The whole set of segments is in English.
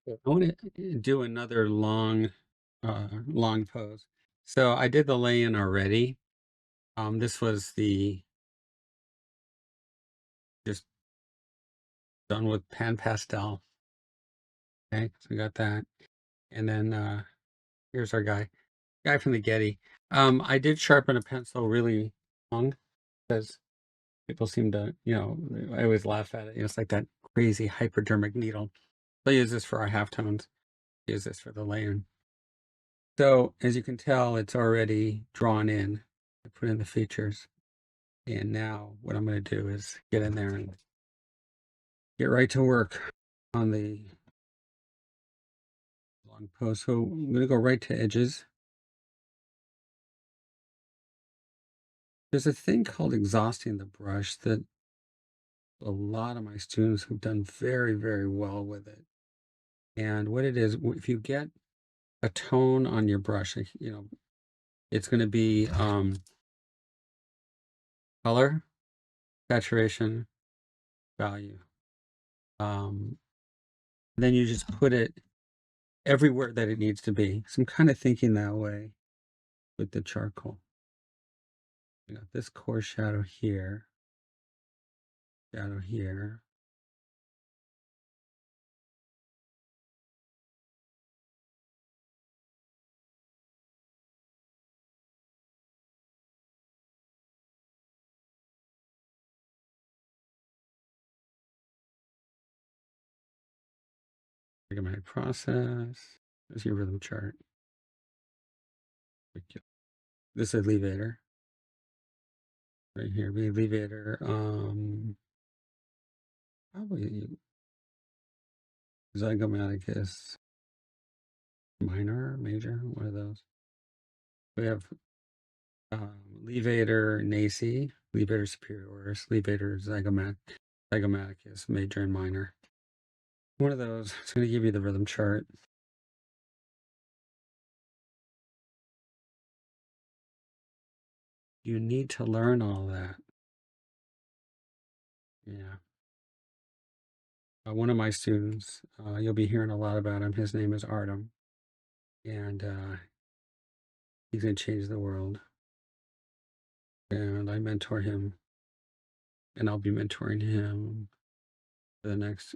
I want to do another long pose. So I did the lay-in already. This was the just done with pan pastel. Okay, so we got that, and then here's our guy from the Getty. I did sharpen a pencil really long because people seem to, I always laugh at it. It's like that crazy hypodermic needle. I use this for our halftones. Use this for the lay-in. So as you can tell, it's already drawn in. I put in the features. And now what I'm going to do is get in there and get right to work on the long pose. So I'm going to go right to edges. There's a thing called exhausting the brush that a lot of my students have done very, very well with it. And what it is, if you get a tone on your brush, it's going to be color, saturation, value. Then you just put it everywhere that it needs to be. So I'm kind of thinking that way with the charcoal. We got this core shadow here, shadow here. Recommended process. There's your rhythm chart. This is levator. Right here, be levator. Probably zygomaticus minor, major, one of those. We have levator naci, levator superioris, levator zygomaticus, major and minor. One of those. It's going to give you the rhythm chart. You need to learn all that. Yeah. One of my students, you'll be hearing a lot about him. His name is Artem, and he's going to change the world. And I mentor him, and I'll be mentoring him for the next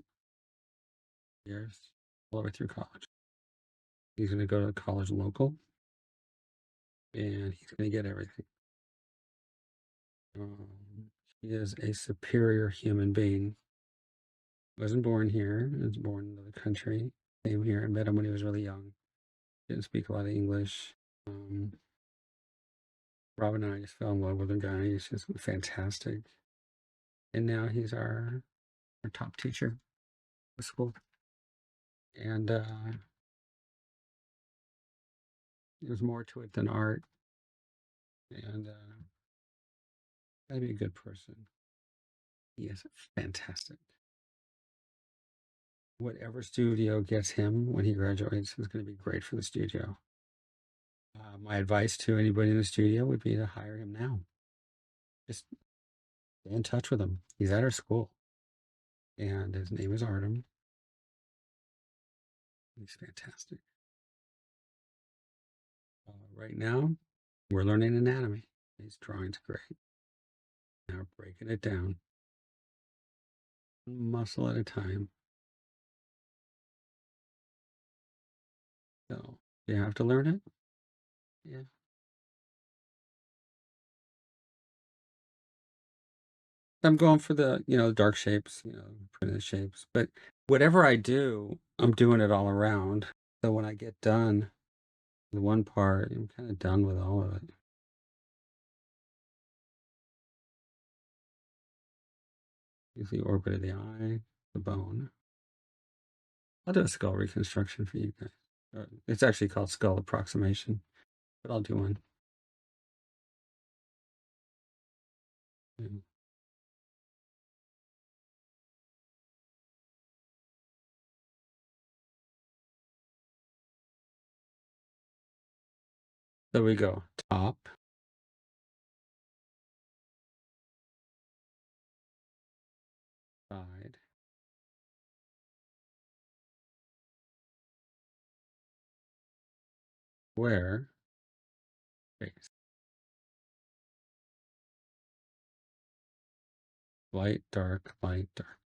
years, all the way through college. He's going to go to college local, and he's going to get everything. He is a superior human being. Wasn't born here. Was born in another country. Came here and met him when he was really young. Didn't speak a lot of English. Robin and I just fell in love with the guy. He's just fantastic. And now he's our top teacher at the school. And there's more to it than art. And gotta be a good person. He is fantastic. Whatever studio gets him when he graduates is going to be great for the studio. My advice to anybody in the studio would be to hire him now. Just stay in touch with him. He's at our school. And his name is Artem. He's fantastic. Right now, we're learning anatomy. His drawing's great. Now breaking it down, muscle at a time. So you have to learn it. Yeah. I'm going for the, dark shapes, printed shapes. But whatever I do, I'm doing it all around. So when I get done with one part, I'm kind of done with all of it. Use the orbit of the eye, the bone. I'll do a skull reconstruction for you guys. It's actually called skull approximation, but I'll do one. Yeah. So we go top, side, Where face light, dark, light, dark.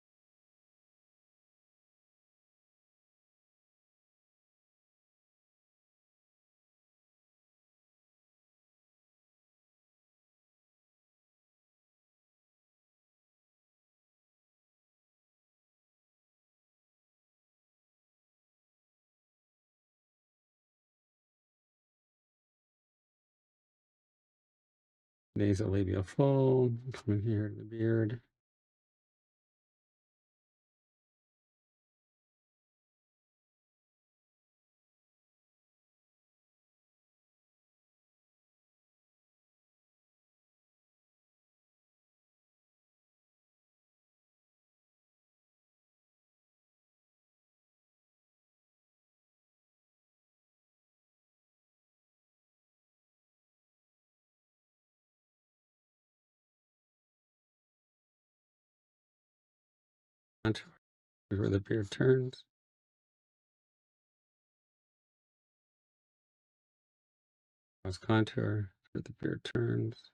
Nasolabial fold. Coming here to the beard. Contour. Where the beard turns. Cross contour. Where the beard turns.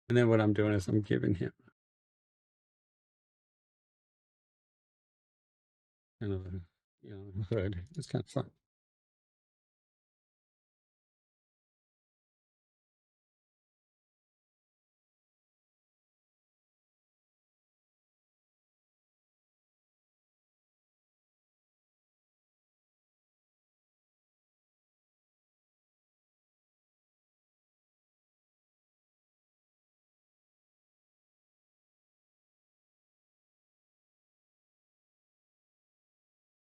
And then what I'm doing is I'm giving him kind of a, hood. It's kind of fun.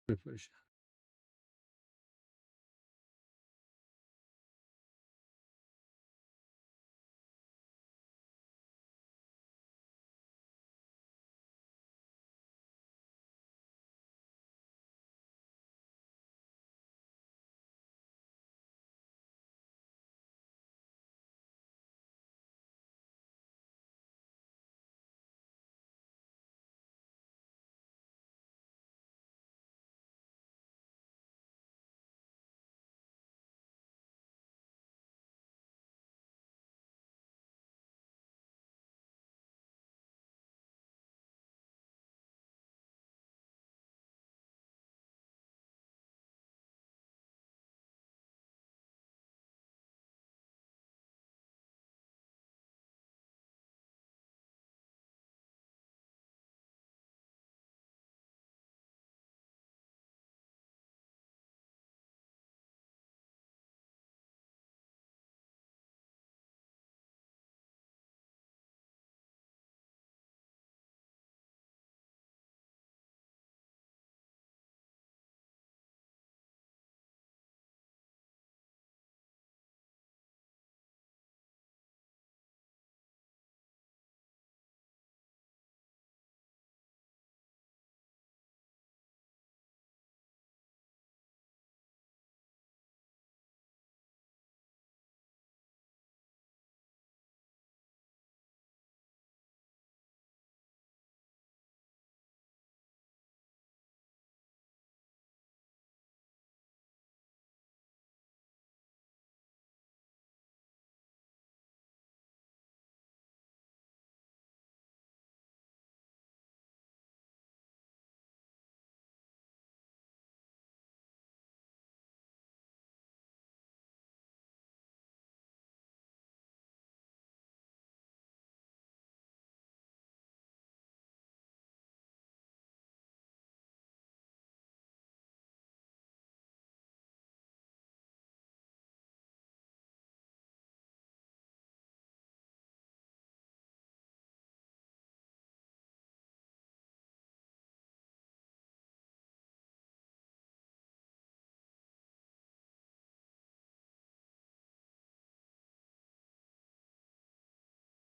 Push.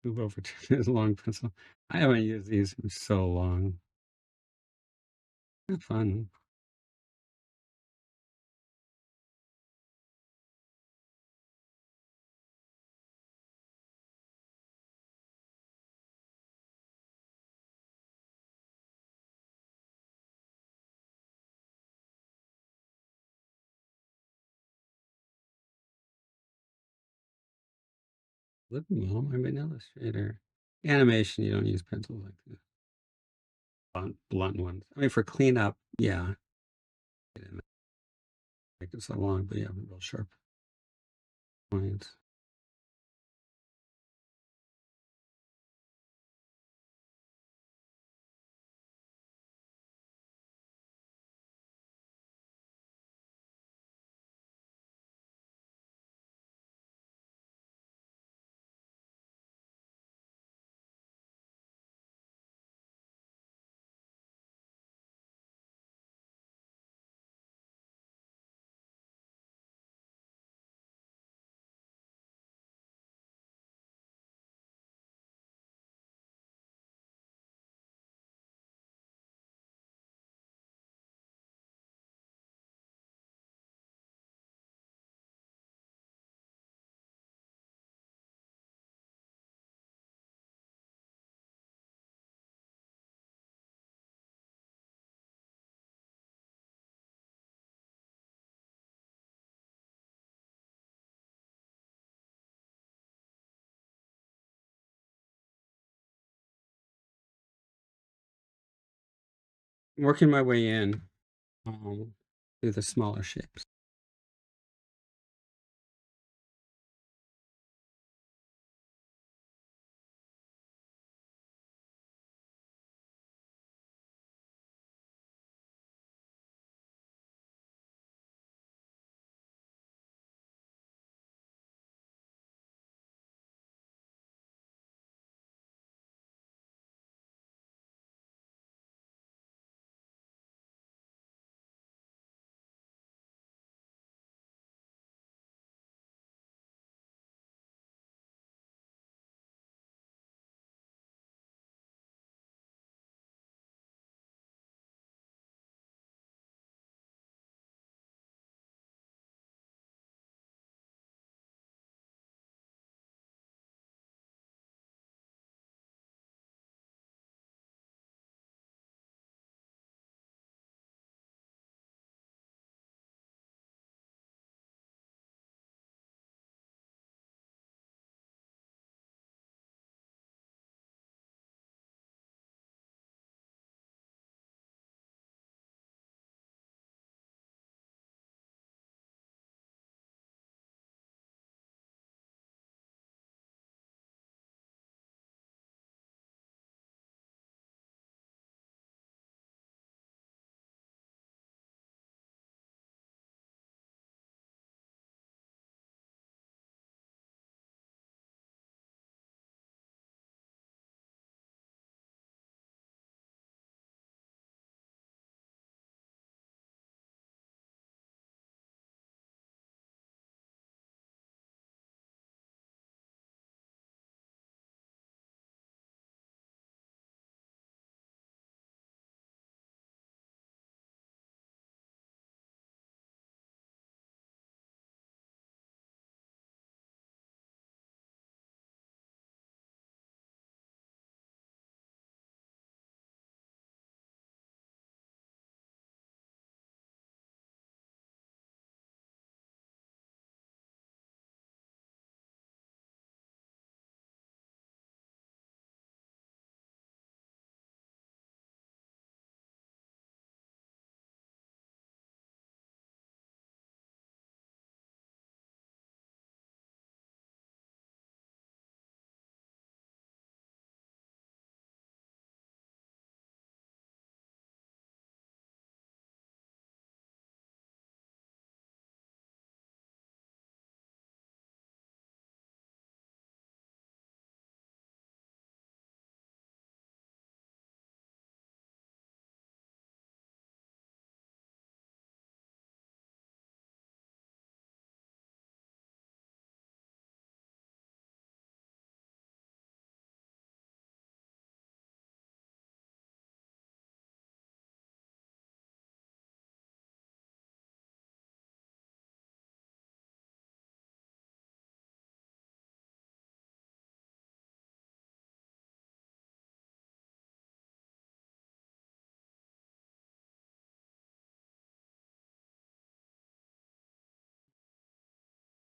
move over to this long pencil. I haven't used these in so long. They're fun. Living well, I'm an illustrator. Animation, you don't use pencils like the blunt ones. I mean, for cleanup, yeah, it didn't make it so long, but yeah, real sharp points. Working my way in through the smaller shapes.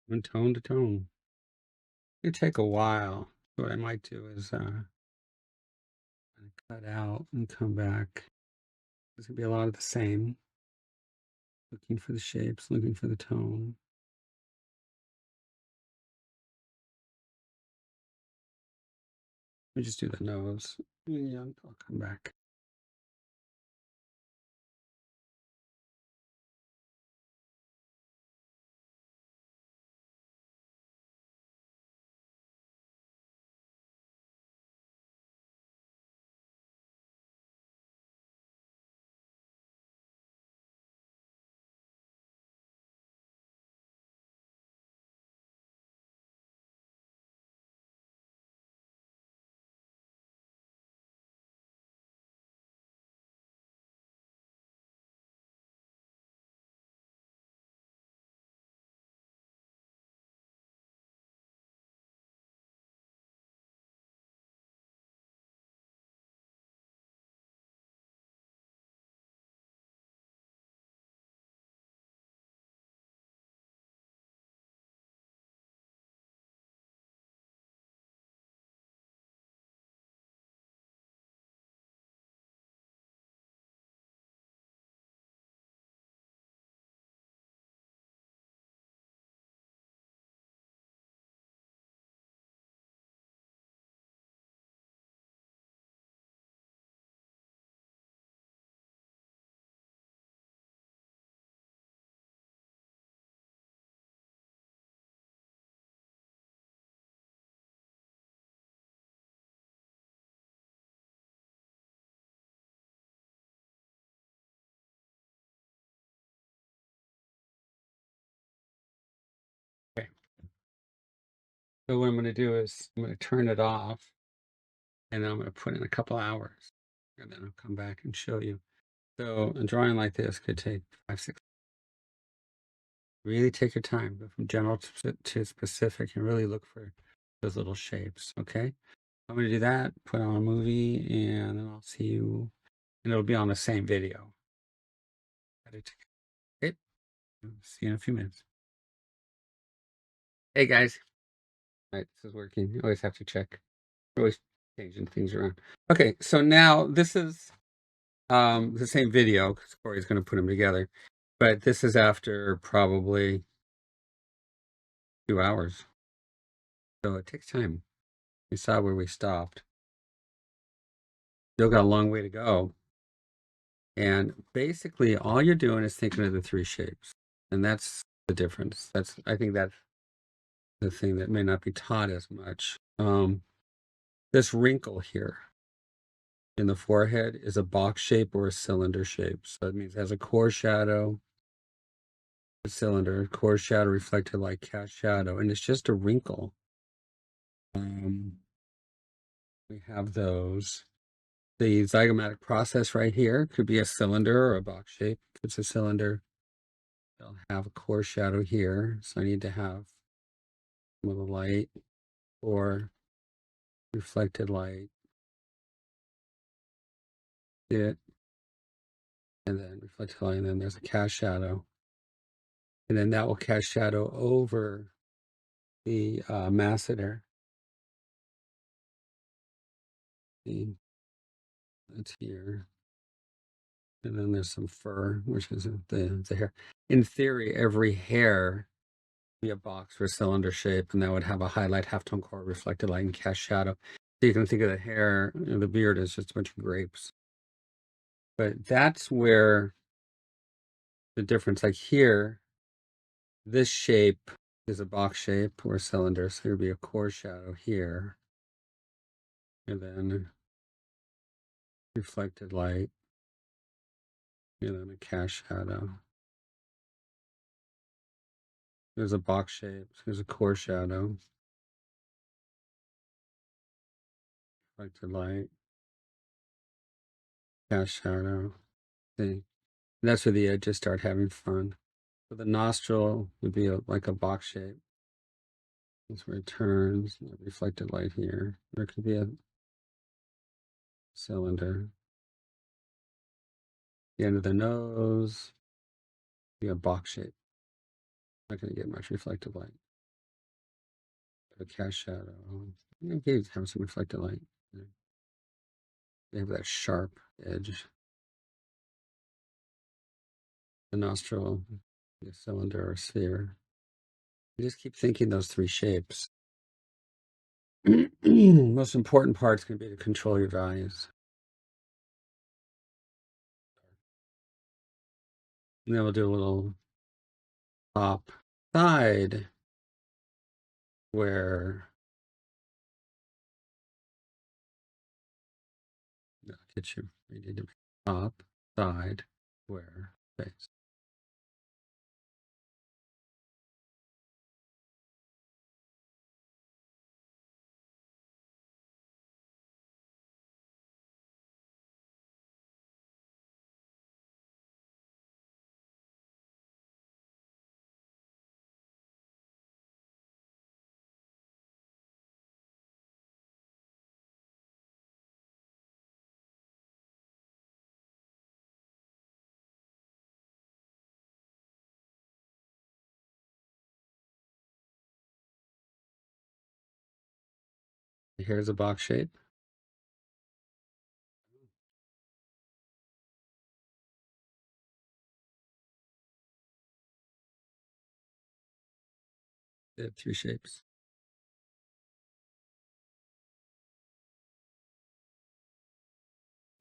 from tone to tone. It take a while. What I might do is cut out and come back. It's gonna be a lot of the same. Looking for the shapes, looking for the tone. Let me just do the nose. Yeah, I'll come back. Okay. So what I'm gonna do is I'm gonna turn it off and then I'm gonna put in a couple hours and then I'll come back and show you. So a drawing like this could take 5, 6. Really take your time, go from general to specific and really look for those little shapes. Okay. I'm gonna do that, put on a movie, and then I'll see you, and it'll be on the same video. Okay. See you in a few minutes. Hey guys. All right, this is working. You always have to check. Always changing things around. Okay, so now this is the same video because Corey's going to put them together, but this is after probably 2 hours, so it takes time. We saw where we stopped. Still got a long way to go, and basically all you're doing is thinking of the three shapes, and that's the difference. I think that's the thing that may not be taught as much. This wrinkle here in the forehead is a box shape or a cylinder shape. So that means it has a core shadow, a cylinder, core shadow, reflected light, cast shadow, and it's just a wrinkle. We have those. The zygomatic process right here could be a cylinder or a box shape. If it's a cylinder, they'll have a core shadow here. So I need to have some of the light or reflected light. It, and then reflected light, and then there's a cast shadow. And then that will cast shadow over the masseter. That's here. And then there's some fur, which is the hair. In theory, every hair would be a box or a cylinder shape, and that would have a highlight, halftone core, reflected light, and cast shadow. So you can think of the hair, the beard as just a bunch of grapes. But that's where the difference, like here, this shape is a box shape or a cylinder, so there'd be a core shadow here. And then reflected light, and then a cast shadow. There's a box shape, there's a core shadow, reflected light, cast shadow. See, that's where the edges start having fun. So the nostril would be like a box shape. That's where it turns, reflected light here. Or it could be a cylinder. The end of the nose, be a box shape. Not going to get much reflective light. A cast shadow. Maybe have some reflected light. They have that sharp edge. The nostril, the cylinder or sphere. You just keep thinking those three shapes. Most important part is going to be to control your values. And then we'll do a little top side where get you ready to be top side where face. Here's a box shape. They have three shapes.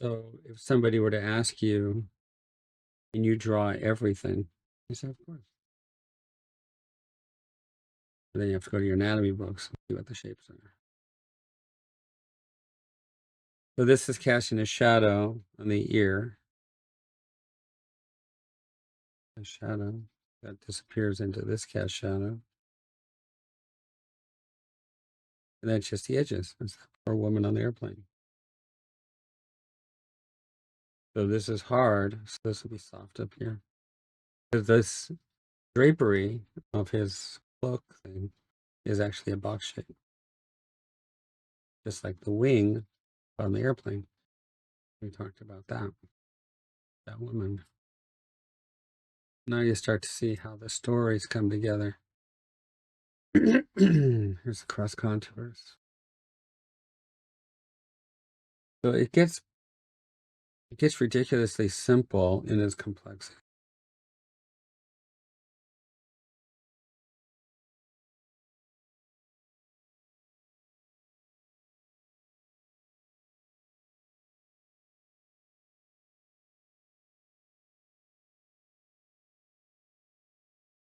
So if somebody were to ask you, can you draw everything? You say, of course. And then you have to go to your anatomy books and see what the shapes are. So this is casting a shadow on the ear. A shadow that disappears into this cast shadow. And that's just the edges. That's the poor woman on the airplane. So this is hard. So this will be soft up here. Because this drapery of his cloak thing is actually a box shape. Just like the wing on the airplane. We talked about that. That woman. Now you start to see how the stories come together. Here's the cross contours. So it gets ridiculously simple in its complexity.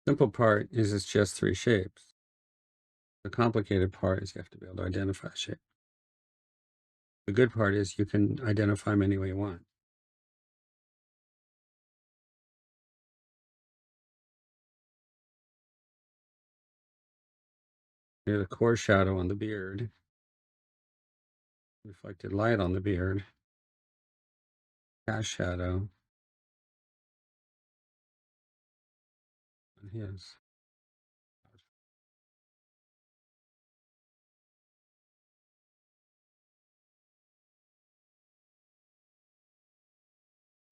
Simple part is it's just three shapes. The complicated part is you have to be able to identify a shape. The good part is you can identify them any way you want. Here's a core shadow on the beard. Reflected light on the beard. Cast shadow on his.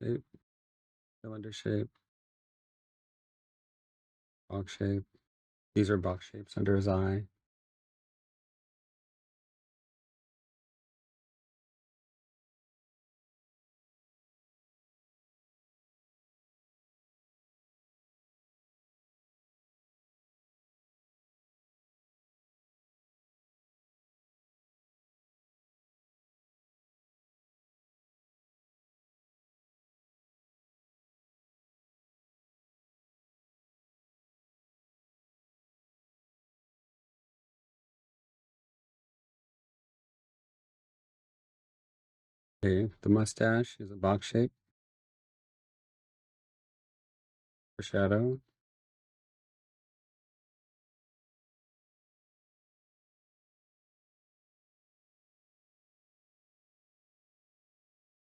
Shape, cylinder shape, box shape. These are box shapes under his eye. Okay, the mustache is a box shape for shadow.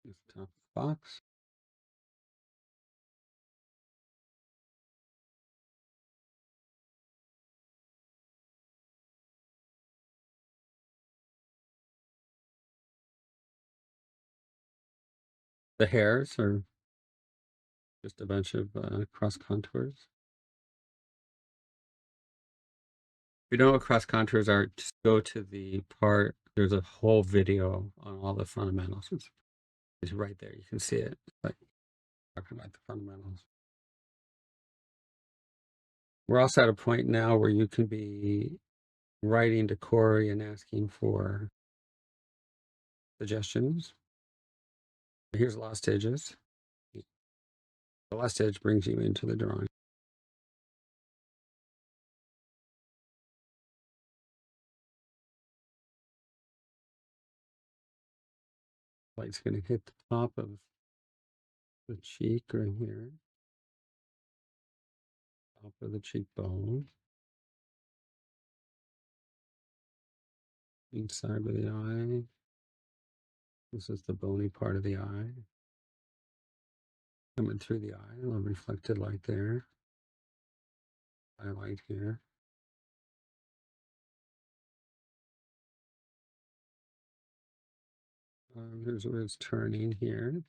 Is the top of the box. The hairs are just a bunch of cross contours. you know what cross contours are, just go to the part. There's a whole video on all the fundamentals. It's right there. You can see it. Like talking about the fundamentals. We're also at a point now where you can be writing to Corey and asking for suggestions. Here's last stages. The last stage brings you into the drawing. Light's going to hit the top of the cheek right here, top of the cheekbone, inside of the eye. This is the bony part of the eye. Coming through the eye, a little reflected light there. Highlight here. Here's where it's turning here.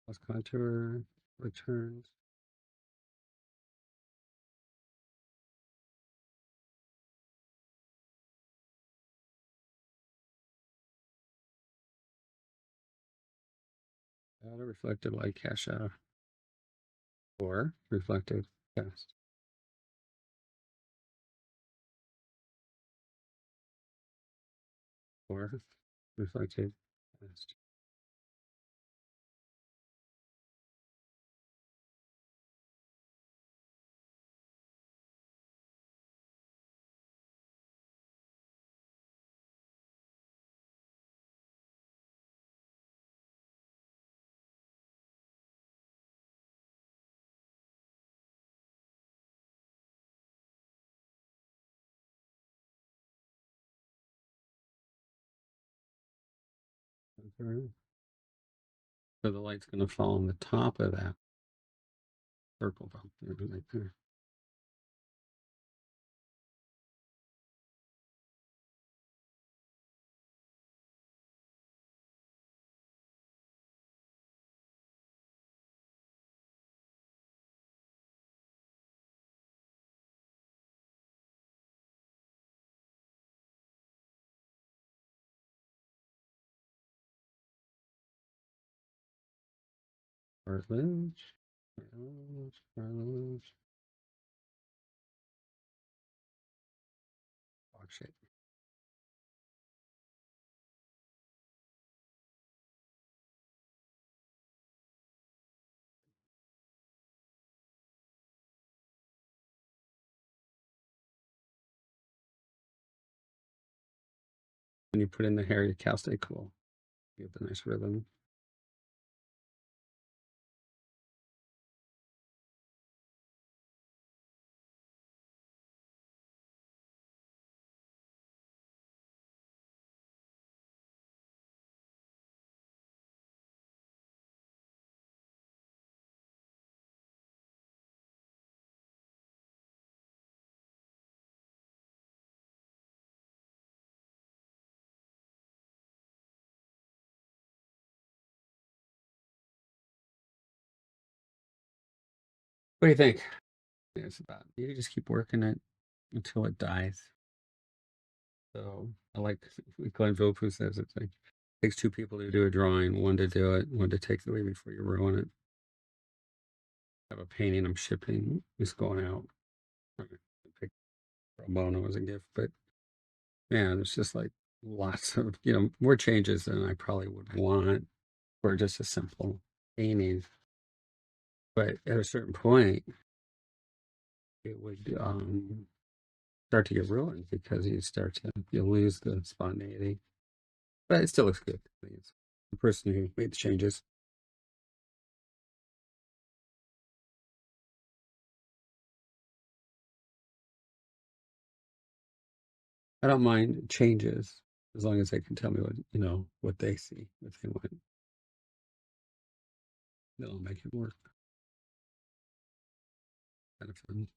Cross contour returns. Out of reflected light cash out. Or reflected cast. Or reflected cast. Okay. So the light's going to fall on the top of that circle bump right there. Cartilage, cartilage, cartilage. Box shape. When you put in the hair, your cal stay cool. You get the nice rhythm. What do you think? It's about you just keep working it until it dies. So I like Glenn Vilppu says it's like it takes two people to do a drawing, one to do it, one to take it away before you ruin it. I have a painting I'm shipping. It's going out. I picked pro bono as a gift, but man, it's just like lots of more changes than I probably would want for just a simple painting. But at a certain point, it would start to get ruined because you lose the spontaneity. But it still looks good. It's the person who made the changes. I don't mind changes as long as they can tell me what they see, what they want. That'll make it work. Kind of fun.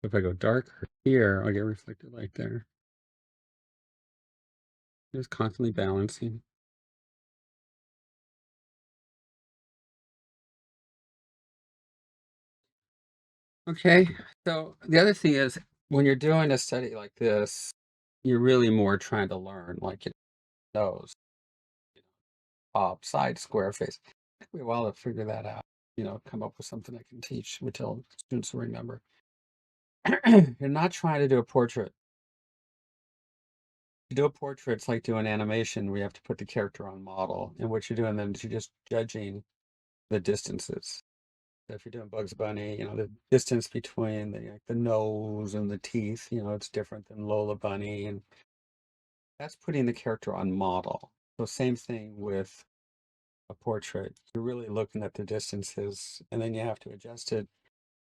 If I go darker here, I'll get reflected light there. Just constantly balancing. Okay, so the other thing is when you're doing a study like this, you're really more trying to learn, like it knows, top, side, square face. Took me a while to figure that out, come up with something I can teach, we tell students to remember. You're not trying to do a portrait. To do a portrait, it's like doing animation. We have to put the character on model. And what you're doing then is you're just judging the distances. So if you're doing Bugs Bunny, the distance between the nose and the teeth, it's different than Lola Bunny. And that's putting the character on model. So same thing with a portrait. You're really looking at the distances, and then you have to adjust it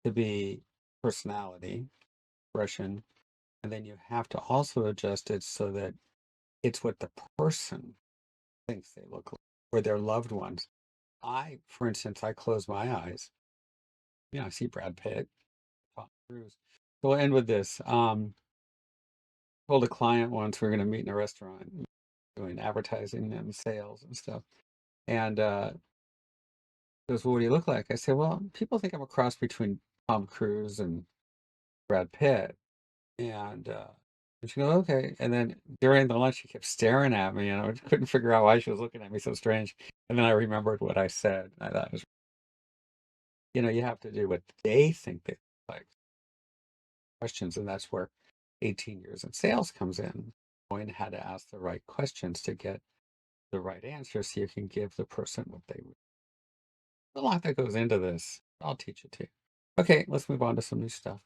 to be personality, expression, and then you have to also adjust it so that it's what the person thinks they look like or their loved ones. For instance, I close my eyes. I see Brad Pitt, Tom Cruise. So we'll end with this. Told a client once we are going to meet in a restaurant doing advertising and sales and stuff. And goes, well, what do you look like? I said, well, people think I'm a cross between Tom Cruise and Brad Pitt. And she goes, okay. And then during the lunch, she kept staring at me, and I couldn't figure out why she was looking at me so strange. And then I remembered what I said. I thought it was, you have to do what they think they like questions, and that's where 18 years in sales comes in. Knowing how to ask the right questions to get the right answer, so you can give the person what they. A lot that goes into this. I'll teach it to you. Okay, let's move on to some new stuff.